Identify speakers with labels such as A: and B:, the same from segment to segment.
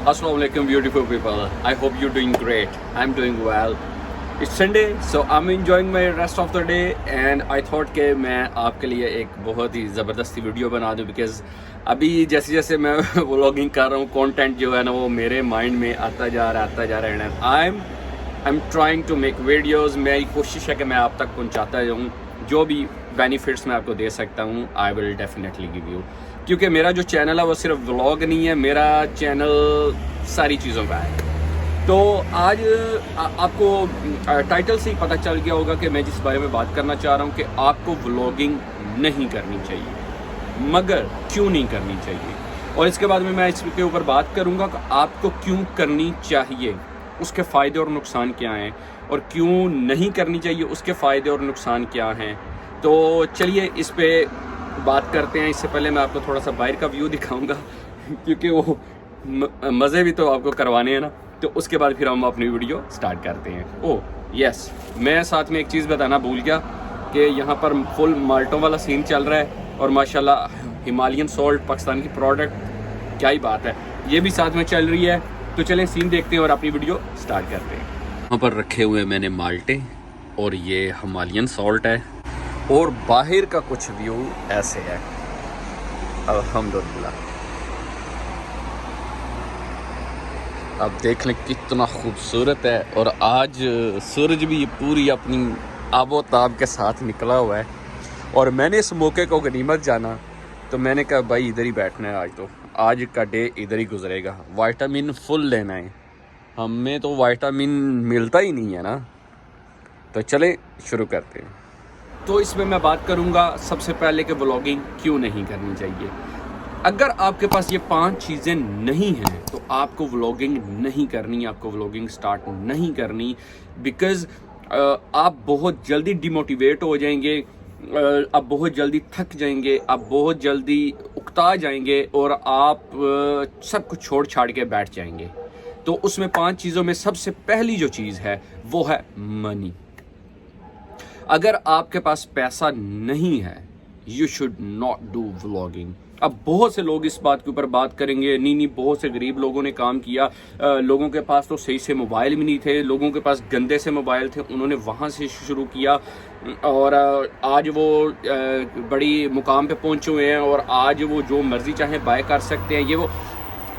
A: Assalamu alaikum beautiful people. I hope you're doing great. I'm doing well. It's Sunday, so I'm enjoying my rest of the day and I thought कि मैं आपके लिए एक बहुत ही ज़बरदस्ती video बना दूँ because अभी जैसे जैसे मैं व्लॉगिंग कर रहा हूँ कंटेंट जो है ना वो मेरे माइंड में आता जा रहा है and I'm trying to make videos. मेरी कोशिश है कि मैं आप तक पहुँचाता जाऊँ, जो भी बेनिफिट्स मैं आपको दे सकता हूँ I will definitely give you. क्योंकि मेरा जो चैनल है वो सिर्फ व्लॉग नहीं है, मेरा चैनल सारी चीज़ों का है। तो आज आपको टाइटल से ही पता चल गया होगा कि मैं जिस बारे में बात करना चाह रहा हूँ कि आपको व्लॉगिंग नहीं करनी चाहिए, मगर क्यों नहीं करनी चाहिए, और इसके बाद में मैं इसके ऊपर बात करूँगा कि आपको क्यों करनी चाहिए, उसके फ़ायदे और नुकसान क्या हैं, और क्यों नहीं करनी चाहिए उसके फ़ायदे और नुकसान क्या हैं। तो चलिए इस पे बात करते हैं। इससे पहले मैं आपको थोड़ा सा बाहर का व्यू दिखाऊंगा क्योंकि वो मज़े भी तो आपको करवाने हैं ना। तो उसके बाद फिर हम अपनी वीडियो स्टार्ट करते हैं। ओह यस, मैं साथ में एक चीज़ बताना भूल गया कि यहाँ पर फुल माल्टों वाला सीन चल रहा है और माशाल्लाह हिमालयन सॉल्ट पाकिस्तान की प्रोडक्ट, क्या ही बात है, ये भी साथ में चल रही है। तो चलें सीन देखते हैं और अपनी वीडियो स्टार्ट करते हैं। यहाँ पर रखे हुए मैंने माल्टे और ये हिमालयन सॉल्ट है और बाहर का कुछ व्यू ऐसे है। अल्हम्दुलिल्लाह, अब देख लें कितना खूबसूरत है और आज सूरज भी पूरी अपनी आबोताब के साथ निकला हुआ है और मैंने इस मौके को गनीमत जाना तो मैंने कहा भाई इधर ही बैठना है, आज का डे इधर ही गुजरेगा। विटामिन फुल लेना है, हमें तो विटामिन मिलता ही नहीं है ना। तो चलें शुरू करते हैं। तो इसमें मैं बात करूंगा सबसे पहले कि व्लॉगिंग क्यों नहीं करनी चाहिए। अगर आपके पास ये 5 चीज़ें नहीं हैं तो आपको व्लॉगिंग नहीं करनी, आपको व्लॉगिंग स्टार्ट नहीं करनी, बिकॉज़ आप बहुत जल्दी डिमोटिवेट हो जाएंगे, आप बहुत जल्दी थक जाएंगे, आप बहुत जल्दी उकता जाएंगे और आप सब कुछ छोड़ छाड़ के बैठ जाएंगे। तो उसमें 5 चीज़ों में सबसे पहली जो चीज़ है वो है मनी। अगर आपके पास पैसा नहीं है you should not do vlogging. अब बहुत से लोग इस बात के ऊपर बात करेंगे, नहीं बहुत से गरीब लोगों ने काम किया, लोगों के पास तो सही से मोबाइल भी नहीं थे, लोगों के पास गंदे से मोबाइल थे, उन्होंने वहाँ से शुरू किया और आज वो बड़ी मुकाम पे पहुँचे हुए हैं और आज वो जो मर्जी चाहे बाय कर सकते हैं।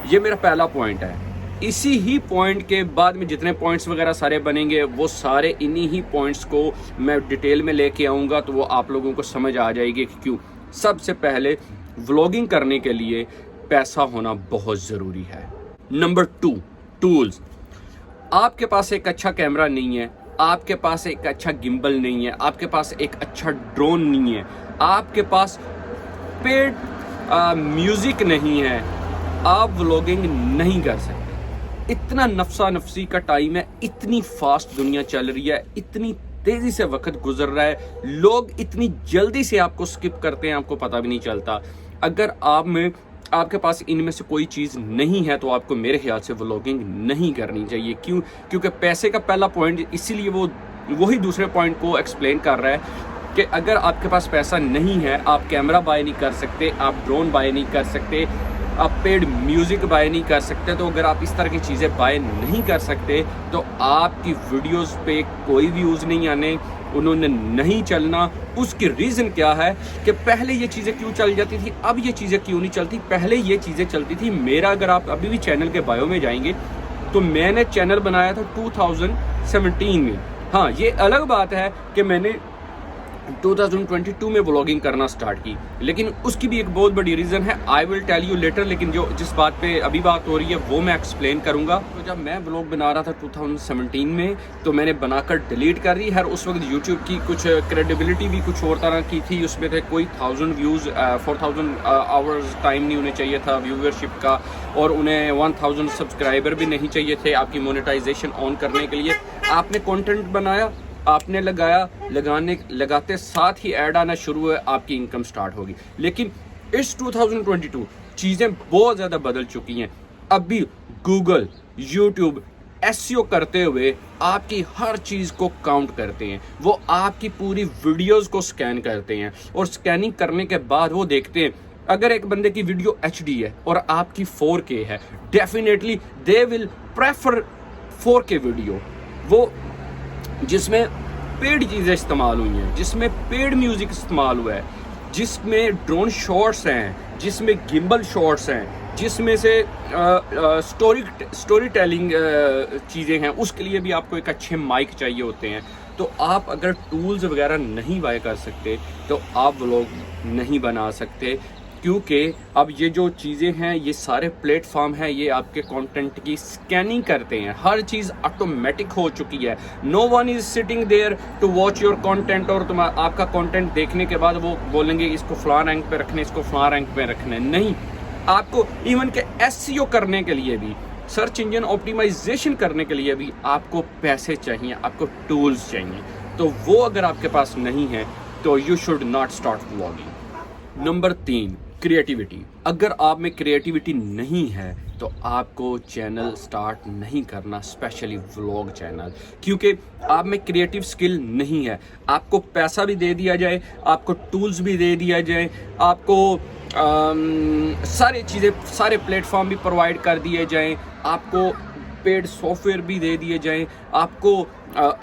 A: ये मेरा पहला पॉइंट है। इसी ही पॉइंट के बाद में जितने पॉइंट्स वगैरह सारे बनेंगे वो सारे इन्हीं ही पॉइंट्स को मैं डिटेल में लेके आऊँगा, तो वो आप लोगों को समझ आ जाएगी कि क्यों। सबसे पहले व्लॉगिंग करने के लिए पैसा होना बहुत ज़रूरी है। Number 2, tools. आपके पास एक अच्छा कैमरा नहीं है, आपके पास एक अच्छा गिम्बल नहीं है, आपके पास एक अच्छा ड्रोन नहीं है, आपके पास पेड म्यूज़िक नहीं है, आप व्लॉगिंग नहीं कर सकते। इतना नफसा नफसी का टाइम है, इतनी फास्ट दुनिया चल रही है, इतनी तेज़ी से वक्त गुजर रहा है, लोग इतनी जल्दी से आपको स्किप करते हैं, आपको पता भी नहीं चलता। अगर आपके पास इनमें से कोई चीज़ नहीं है तो आपको मेरे ख्याल से व्लॉगिंग नहीं करनी चाहिए। क्यों? क्योंकि पैसे का पहला पॉइंट, इसीलिए वही दूसरे पॉइंट को एक्सप्लेन कर रहा है कि अगर आपके पास पैसा नहीं है, आप कैमरा बाय नहीं कर सकते, आप ड्रोन बाय नहीं कर सकते, आप पेड म्यूज़िक बाय नहीं कर सकते, तो अगर आप इस तरह की चीज़ें बाय नहीं कर सकते तो आपकी वीडियोस पे कोई व्यूज़ नहीं आने, उन्होंने नहीं चलना। उसकी रीज़न क्या है कि पहले ये चीज़ें क्यों चल जाती थी, अब ये चीज़ें क्यों नहीं चलती। पहले ये चीज़ें चलती थी। मेरा अगर आप अभी भी चैनल के बायो में जाएंगे तो मैंने चैनल बनाया था 2017 में। हाँ, ये अलग बात है कि मैंने 2022 में व्लॉगिंग करना स्टार्ट की, लेकिन उसकी भी एक बहुत बड़ी रीज़न है। I will tell you later, लेकिन जिस बात पे अभी बात हो रही है वो मैं एक्सप्लेन करूंगा। तो जब मैं व्लॉग बना रहा था 2017 में तो मैंने बनाकर डिलीट कर दी। हर उस वक्त यूट्यूब की कुछ क्रेडिबिलिटी भी कुछ और तरह की थी, उसमें थे कोई 1000 व्यूज़, 4000 आवर्स टाइम नहीं होने चाहिए था व्यूअरशिप का, और उन्हें 1000 सब्सक्राइबर भी नहीं चाहिए थे आपकी मोनेटाइजेशन ऑन करने के लिए। आपने कॉन्टेंट बनाया, आपने लगाते साथ ही ऐड आना शुरू हुआ, आपकी इनकम स्टार्ट होगी। लेकिन इस 2022 चीज़ें बहुत ज़्यादा बदल चुकी हैं। अभी गूगल, यूट्यूब एसईओ करते हुए आपकी हर चीज़ को काउंट करते हैं। वो आपकी पूरी वीडियोस को स्कैन करते हैं और स्कैनिंग करने के बाद वो देखते हैं अगर एक बंदे की वीडियो HD है और आपकी 4K है, definitely they will prefer 4K video, वो जिसमें पेड चीज़ें इस्तेमाल हुई हैं, जिसमें पेड म्यूज़िक इस्तेमाल हुआ है, जिसमें ड्रोन शॉट्स हैं, जिसमें गिम्बल शॉट्स हैं, जिसमें से स्टोरी टेलिंग चीज़ें हैं, उसके लिए भी आपको एक अच्छे माइक चाहिए होते हैं। तो आप अगर टूल्स वगैरह नहीं बाय कर सकते तो आप व्लॉग नहीं बना सकते, क्योंकि अब ये जो चीज़ें हैं, ये सारे प्लेटफॉर्म हैं, ये आपके कंटेंट की स्कैनिंग करते हैं, हर चीज़ ऑटोमेटिक हो चुकी है। No one is sitting there to watch your content, और तुम आपका कंटेंट देखने के बाद वो बोलेंगे इसको फलां रैंक पे रखने, इसको फलां रैंक पे रखने। नहीं, आपको इवन के SEO करने के लिए भी, सर्च इंजन ऑप्टिमाइजेशन करने के लिए भी आपको पैसे चाहिए, आपको टूल्स चाहिए। तो वो अगर आपके पास नहीं है तो you should not start vlogging. Number 3, creativity. अगर आप में क्रिएटिविटी नहीं है तो आपको चैनल स्टार्ट नहीं करना, स्पेशली व्लॉग चैनल, क्योंकि आप में क्रिएटिव स्किल नहीं है। आपको पैसा भी दे दिया जाए, आपको टूल्स भी दे दिया जाए, आपको सारी चीज़ें, सारे प्लेटफॉर्म भी प्रोवाइड कर दिए जाएं, आपको पेड सॉफ्टवेयर भी दे दिए जाएं, आपको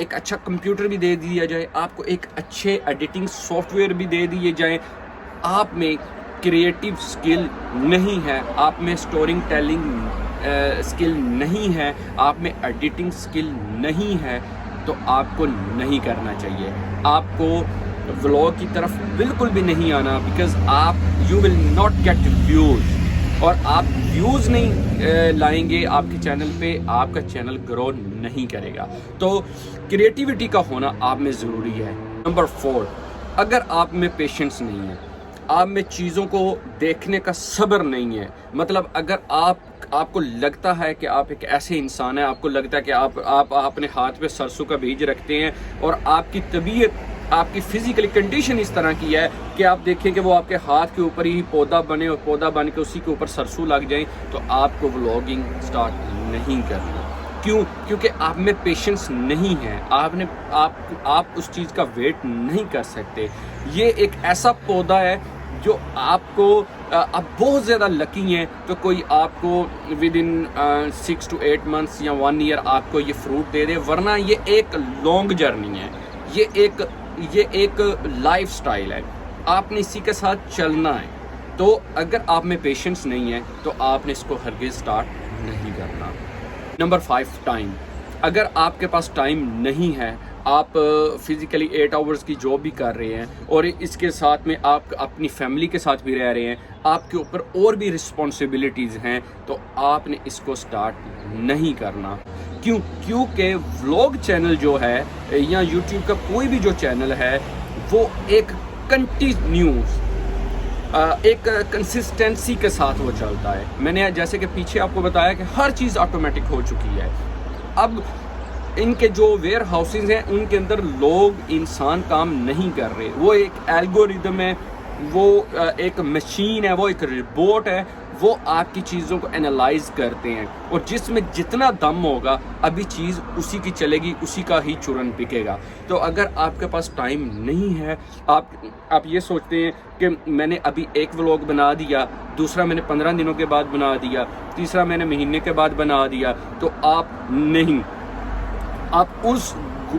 A: एक अच्छा कंप्यूटर भी दे दिया जाए, आपको एक अच्छे एडिटिंग सॉफ्टवेयर भी दे दिए जाएं, आप में क्रिएटिव स्किल नहीं है, आप में स्टोरी टेलिंग स्किल नहीं है, आप में एडिटिंग स्किल नहीं है, तो आपको नहीं करना चाहिए। आपको व्लॉग की तरफ बिल्कुल भी नहीं आना, because you will not get views, और आप व्यूज़ नहीं लाएंगे आपके चैनल पे, आपका चैनल ग्रो नहीं करेगा। तो क्रिएटिविटी का होना आप में ज़रूरी है। नंबर 4, अगर आप में पेशेंस नहीं है, आप में चीज़ों को देखने का सब्र नहीं है, मतलब अगर आपको लगता है कि आप एक ऐसे इंसान हैं, आपको लगता है कि आप अपने हाथ पे सरसों का बीज रखते हैं और आपकी तबीयत, आपकी फिजिकली कंडीशन इस तरह की है कि आप देखें कि वो आपके हाथ के ऊपर ही पौधा बने और पौधा बन के उसी के ऊपर सरसों लग जाए, तो आपको व्लॉगिंग स्टार्ट नहीं करनी। क्यों? क्योंकि आप में पेशेंस नहीं है, आप उस चीज़ का वेट नहीं कर सकते। ये एक ऐसा पौधा है जो आपको, आप बहुत ज़्यादा लकी हैं तो कोई आपको विद इन 6 to 8 months या 1 year आपको ये फ्रूट दे दे, वरना ये एक लॉन्ग जर्नी है, ये एक लाइफ स्टाइल है, आपने इसी के साथ चलना है। तो अगर आप में पेशेंस नहीं है तो आपने इसको हरगिज़ स्टार्ट नहीं करना। Number 5, time. अगर आपके पास टाइम नहीं है, आप फिज़िकली 8 hours की जॉब भी कर रहे हैं और इसके साथ में आप अपनी फैमिली के साथ भी रह रहे हैं, आपके ऊपर और भी रिस्पॉन्सिबिलिटीज़ हैं, तो आपने इसको स्टार्ट नहीं करना। क्यों? क्योंकि व्लॉग चैनल जो है या यूट्यूब का कोई भी जो चैनल है, वो एक कंटिन्यूस, एक कंसिस्टेंसी के साथ वो चलता है। मैंने जैसे कि पीछे आपको बताया कि हर चीज़ ऑटोमेटिक हो चुकी है। अब इनके जो वेयर हाउसेज हैं उनके अंदर लोग, इंसान काम नहीं कर रहे, वो एक एल्गोरिदम है, वो एक मशीन है, वो एक रोबोट है, वो आपकी चीज़ों को एनालाइज करते हैं, और जिसमें जितना दम होगा अभी चीज़ उसी की चलेगी, उसी का ही चूरन बिकेगा। तो अगर आपके पास टाइम नहीं है, आप ये सोचते हैं कि मैंने अभी एक व्लॉग बना दिया, दूसरा मैंने 15 दिनों के बाद बना दिया, तीसरा मैंने महीने के बाद बना दिया, तो आप नहीं, आप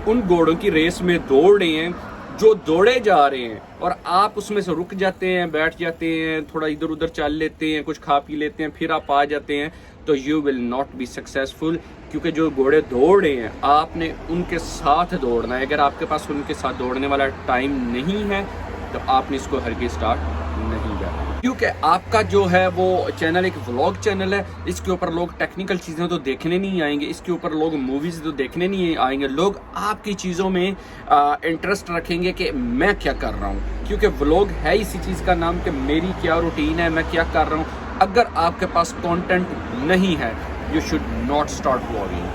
A: उन घोड़ों की रेस में दौड़ रहे हैं जो दौड़े जा रहे हैं, और आप उसमें से रुक जाते हैं, बैठ जाते हैं, थोड़ा इधर उधर चल लेते हैं, कुछ खा पी लेते हैं, फिर आप आ जाते हैं, तो you will not be successful. क्योंकि जो घोड़े दौड़ रहे हैं आपने उनके साथ दौड़ना है। अगर आपके पास उनके साथ दौड़ने वाला टाइम नहीं है तो आपने इसको हरगिज़ स्टार्ट नहीं करना। क्योंकि आपका जो है वो चैनल एक व्लॉग चैनल है, इसके ऊपर लोग टेक्निकल चीज़ें तो देखने नहीं आएंगे, इसके ऊपर लोग मूवीज़ तो देखने नहीं आएंगे, लोग आपकी चीज़ों में इंटरेस्ट रखेंगे कि मैं क्या कर रहा हूँ, क्योंकि व्लॉग है इसी चीज़ का नाम कि मेरी क्या रूटीन है, मैं क्या कर रहा हूँ। अगर आपके पास कंटेंट नहीं है, you should not start vlogging.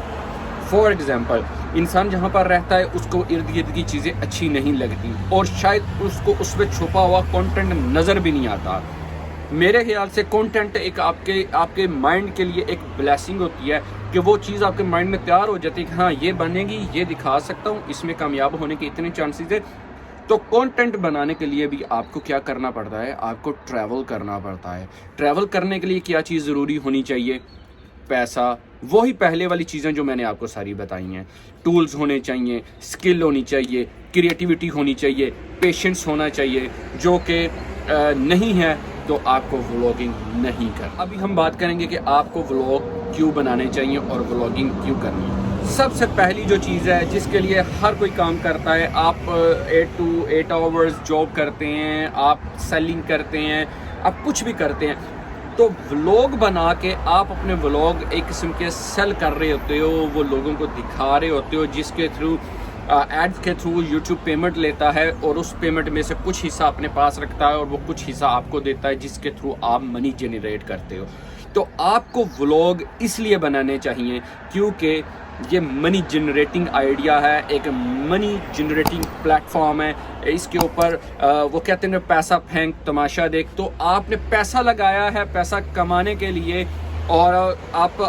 A: For example, इंसान जहाँ पर रहता है उसको इर्द गिर्द की चीज़ें अच्छी नहीं लगती, और शायद उसको उसमें छुपा हुआ कंटेंट नज़र भी नहीं आता। मेरे ख्याल से कंटेंट एक आपके माइंड के लिए एक ब्लेसिंग होती है कि वो चीज़ आपके माइंड में तैयार हो जाती है कि हाँ ये बनेगी, ये दिखा सकता हूँ, इसमें कामयाब होने के इतने चांसेस है, تو کنٹینٹ بنانے کے لیے بھی آپ کو کیا کرنا پڑتا ہے؟ آپ کو ٹریول کرنا پڑتا ہے. ٹریول کرنے کے لیے کیا چیز ضروری ہونی چاہیے؟ پیسہ. وہی پہلے والی چیزیں جو میں نے آپ کو ساری بتائی ہیں. ٹولز ہونے چاہیے، اسکل ہونی چاہیے، کریٹیوٹی ہونی چاہیے، پیشنس ہونا چاہیے، جو کہ نہیں ہے تو آپ کو ولاگنگ نہیں کر. ابھی ہم بات کریں گے کہ آپ کو ولاگ کیوں بنانے چاہیے اور ولاگنگ کیوں کرنی ہے. سب سے پہلی جو چیز ہے جس کے لیے ہر کوئی کام کرتا ہے، آپ 8 to 8 hours جاب کرتے ہیں، آپ سیلنگ کرتے ہیں، آپ کچھ بھی کرتے ہیں، تو ولاگ بنا کے آپ اپنے ولاگ ایک قسم کے سیل کر رہے ہوتے ہو، وہ لوگوں کو دکھا رہے ہوتے ہو، جس کے تھرو ایڈ کے تھرو یوٹیوب پیمنٹ لیتا ہے اور اس پیمنٹ میں سے کچھ حصہ اپنے پاس رکھتا ہے اور وہ کچھ حصہ آپ کو دیتا ہے، جس کے تھرو آپ منی جنریٹ کرتے ہو. تو آپ کو ولاگ اس لیے بنانے چاہیے کیونکہ یہ منی جنریٹنگ آئیڈیا ہے، ایک منی جنریٹنگ پلیٹ فارم ہے. اس کے اوپر وہ کہتے ہیں پیسہ پھینک تماشا دیکھ. تو آپ نے پیسہ لگایا ہے پیسہ کمانے کے لیے، اور آپ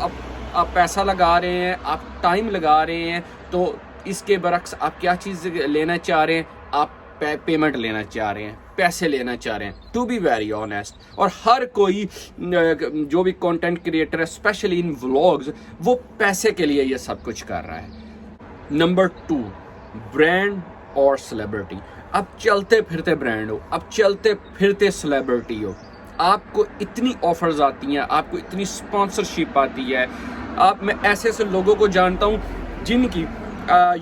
A: پیسہ لگا رہے ہیں، آپ ٹائم لگا رہے ہیں، تو اس کے برعکس آپ کیا چیز لینا چاہ رہے ہیں؟ آپ پیمنٹ لینا چاہ رہے ہیں، پیسے لینا چاہ رہے ہیں. To be very honest. اور ہر کوئی جو بھی کنٹینٹ کریٹر ہے اسپیشلی ان ولاگز، وہ پیسے کے لیے یہ سب کچھ کر رہا ہے. نمبر 2، برانڈ اور سیلیبریٹی. اب چلتے پھرتے برانڈ ہو، اب چلتے پھرتے سیلیبریٹی ہو، آپ کو اتنی آفرز آتی ہیں، آپ کو اتنی اسپانسرشپ آتی ہے. میں ایسے لوگوں کو جانتا ہوں جن کی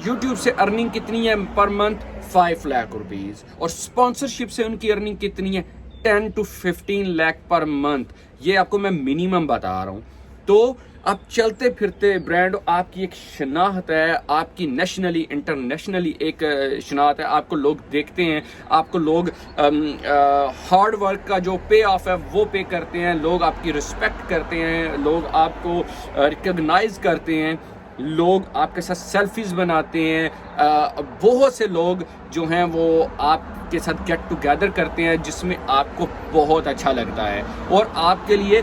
A: یوٹیوب سے ارننگ کتنی ہے پر منتھ؟ 5 لاکھ روپیز. اور اسپانسرشپ سے ان کی ارننگ کتنی ہے؟ 10 to 15 لاکھ پر منتھ. یہ آپ کو میں منیمم بتا رہا ہوں. تو اب چلتے پھرتے برانڈ، آپ کی ایک شناخت ہے، آپ کی نیشنلی انٹرنیشنلی ایک شناخت ہے. آپ کو لوگ دیکھتے ہیں، آپ کو لوگ ہارڈ ورک کا جو پے آف ہے وہ پے کرتے ہیں، لوگ آپ کی رسپیکٹ کرتے ہیں، لوگ آپ کو ریکگنائز کرتے ہیں، لوگ آپ کے ساتھ سیلفیز بناتے ہیں. بہت سے لوگ جو ہیں وہ آپ کے ساتھ گیٹ ٹوگیدر کرتے ہیں، جس میں آپ کو بہت اچھا لگتا ہے. اور آپ کے لیے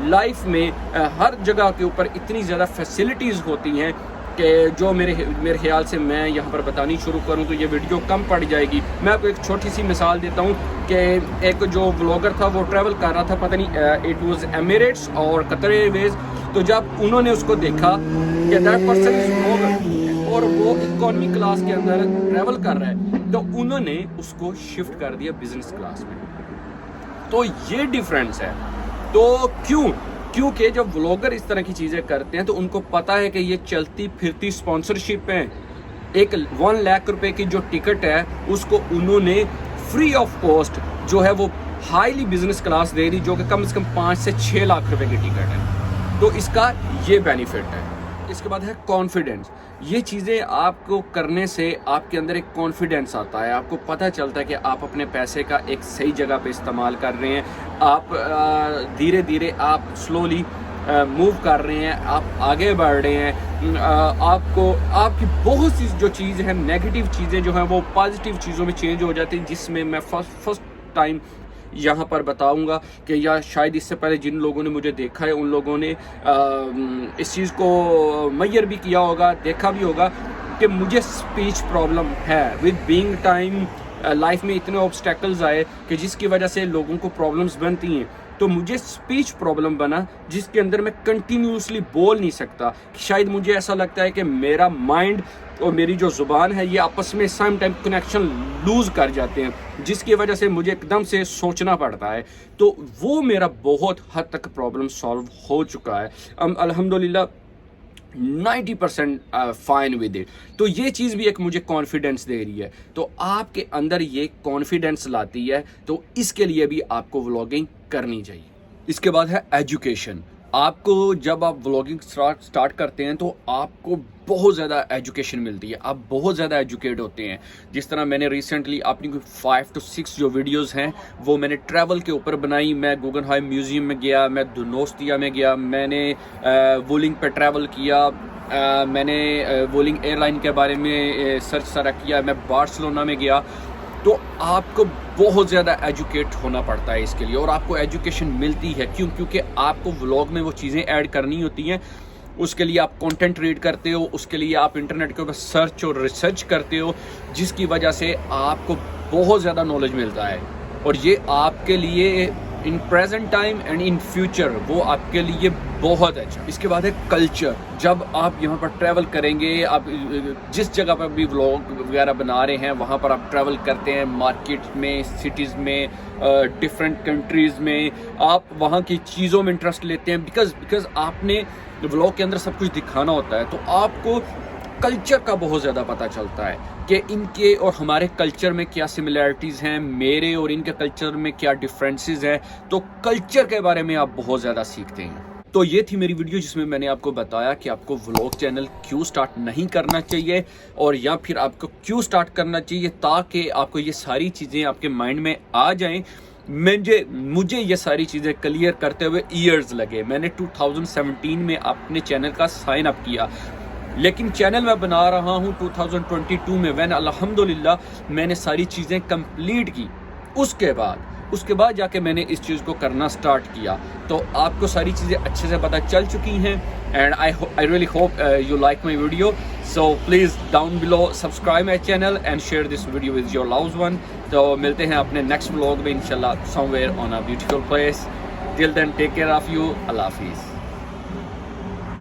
A: لائف میں ہر جگہ کے اوپر اتنی زیادہ فیسلٹیز ہوتی ہیں کہ جو میرے خیال سے میں یہاں پر بتانی شروع کروں تو یہ ویڈیو کم پڑ جائے گی. میں آپ کو ایک چھوٹی سی مثال دیتا ہوں کہ ایک جو بلاگر تھا وہ ٹریول کر رہا تھا، پتہ نہیں اٹ واز ایمریٹس اور قطر ایئر ویز. تو جب انہوں نے اس کو دیکھا کہ دیٹ پرسن از بلاگر اور وہ اکانومی کلاس کے اندر ٹریول کر رہا ہے، تو انہوں نے اس کو شفٹ کر دیا بزنس کلاس میں. تو یہ ڈیفرنس ہے. تو کیونکہ جب ولاگر اس طرح کی چیزیں کرتے ہیں تو ان کو پتا ہے کہ یہ چلتی پھرتی اسپانسرشپ ہیں. ایک 1 لاکھ روپے کی جو ٹکٹ ہے اس کو انہوں نے فری آف کاسٹ جو ہے وہ ہائیلی بزنس کلاس دے دی، جو کہ کم از کم 5 سے 6 لاکھ روپے کی ٹکٹ ہے. تو اس کا یہ بینیفٹ ہے. اس کے بعد ہے کانفیڈنس. یہ چیزیں آپ کو کرنے سے آپ کے اندر ایک کانفیڈنس آتا ہے، آپ کو پتہ چلتا ہے کہ آپ اپنے پیسے کا ایک صحیح جگہ پہ استعمال کر رہے ہیں. آپ دھیرے دھیرے آپ سلولی موو کر رہے ہیں، آپ آگے بڑھ رہے ہیں. آپ کی بہت سی جو چیز ہیں، نیگیٹو چیزیں جو ہیں وہ پازیٹیو چیزوں میں چینج ہو جاتی ہیں، جس میں میں فرسٹ ٹائم یہاں پر بتاؤں گا کہ یا شاید اس سے پہلے جن لوگوں نے مجھے دیکھا ہے ان لوگوں نے اس چیز کو میئر بھی کیا ہوگا، دیکھا بھی ہوگا کہ مجھے سپیچ پرابلم ہے. ود بینگ ٹائم لائف میں اتنے آبسٹیکلز آئے کہ جس کی وجہ سے لوگوں کو پرابلمز بنتی ہیں. تو مجھے سپیچ پرابلم بنا جس کے اندر میں کنٹینیوسلی بول نہیں سکتا. شاید مجھے ایسا لگتا ہے کہ میرا مائنڈ اور میری جو زبان ہے یہ آپس میں سیم ٹائم کنیکشن لوز کر جاتے ہیں، جس کی وجہ سے مجھے ایک دم سے سوچنا پڑتا ہے. تو وہ میرا بہت حد تک پرابلم سالو ہو چکا ہے. الحمدللہ 90% فائن ود اٹ. تو یہ چیز بھی ایک مجھے کانفیڈنس دے رہی ہے. تو آپ کے اندر یہ کانفیڈنس لاتی ہے، تو اس کے لیے بھی آپ کو ولاگنگ کرنی چاہیے. اس کے بعد ہے ایجوکیشن. آپ کو جب آپ ولاگنگ سٹارٹ کرتے ہیں تو آپ کو بہت زیادہ ایجوکیشن ملتی ہے، آپ بہت زیادہ ایجوکیٹ ہوتے ہیں. جس طرح میں نے ریسنٹلی اپنی 5 to 6 جو ویڈیوز ہیں وہ میں نے ٹریول کے اوپر بنائی. میں گوگن ہائم میوزیم میں گیا، میں دونوستیا میں گیا، میں نے وولنگ پہ ٹریول کیا، میں نے وولنگ ایئر لائن کے بارے میں سرچ سارا کیا، میں بارسلونا میں گیا. تو آپ کو بہت زیادہ ایجوکیٹ ہونا پڑتا ہے اس کے لیے، اور آپ کو ایجوکیشن ملتی ہے کیونکہ آپ کو ولاگ میں وہ چیزیں ایڈ کرنی ہوتی ہیں اس کے لیے آپ کنٹینٹ ریڈ کرتے ہو, اس کے لیے آپ انٹرنیٹ کے اوپر سرچ اور ریسرچ کرتے ہو, جس کی وجہ سے آپ کو بہت زیادہ نالج ملتا ہے, اور یہ آپ کے لیے in present time and in future وہ آپ کے لیے بہت اچھا. اس کے بعد ہے کلچر. جب آپ یہاں پر ٹریول کریں گے, آپ جس جگہ پر بھی ولاگ وغیرہ بنا رہے ہیں وہاں پر آپ ٹریول کرتے ہیں, مارکیٹ میں, سٹیز میں, ڈفرینٹ کنٹریز میں, آپ وہاں کی چیزوں میں انٹرسٹ لیتے ہیں, بیکاز آپ نے ولاگ کے اندر سب کچھ دکھانا ہوتا ہے, تو آپ کو کلچر کا بہت زیادہ پتہ چلتا ہے کہ ان کے اور ہمارے کلچر میں کیا سملیرٹیز ہیں, میرے اور ان کے کلچر میں کیا ڈفرینسز ہیں. تو کلچر کے بارے میں آپ بہت زیادہ سیکھتے ہیں. تو یہ تھی میری ویڈیو جس میں میں نے آپ کو بتایا کہ آپ کو ولاگ چینل کیوں سٹارٹ نہیں کرنا چاہیے, اور یا پھر آپ کو کیوں سٹارٹ کرنا چاہیے, تاکہ آپ کو یہ ساری چیزیں آپ کے مائنڈ میں آ جائیں. مجھے یہ ساری چیزیں کلیئر کرتے ہوئے ایئرز لگے. میں نے 2017 میں اپنے چینل کا سائن اپ کیا, لیکن چینل میں بنا رہا ہوں 2022 میں, وین الحمدللہ میں نے ساری چیزیں کمپلیٹ کی. اس کے بعد جا کے میں نے اس چیز کو کرنا سٹارٹ کیا. تو آپ کو ساری چیزیں اچھے سے پتہ چل چکی ہیں, and I really hope you like my video. So please down below subscribe my channel and share this video with your loved one. تو ملتے ہیں اپنے نیکسٹ vlog میں انشاءاللہ somewhere on a beautiful place. Till then take care of you. اللہ حافظ.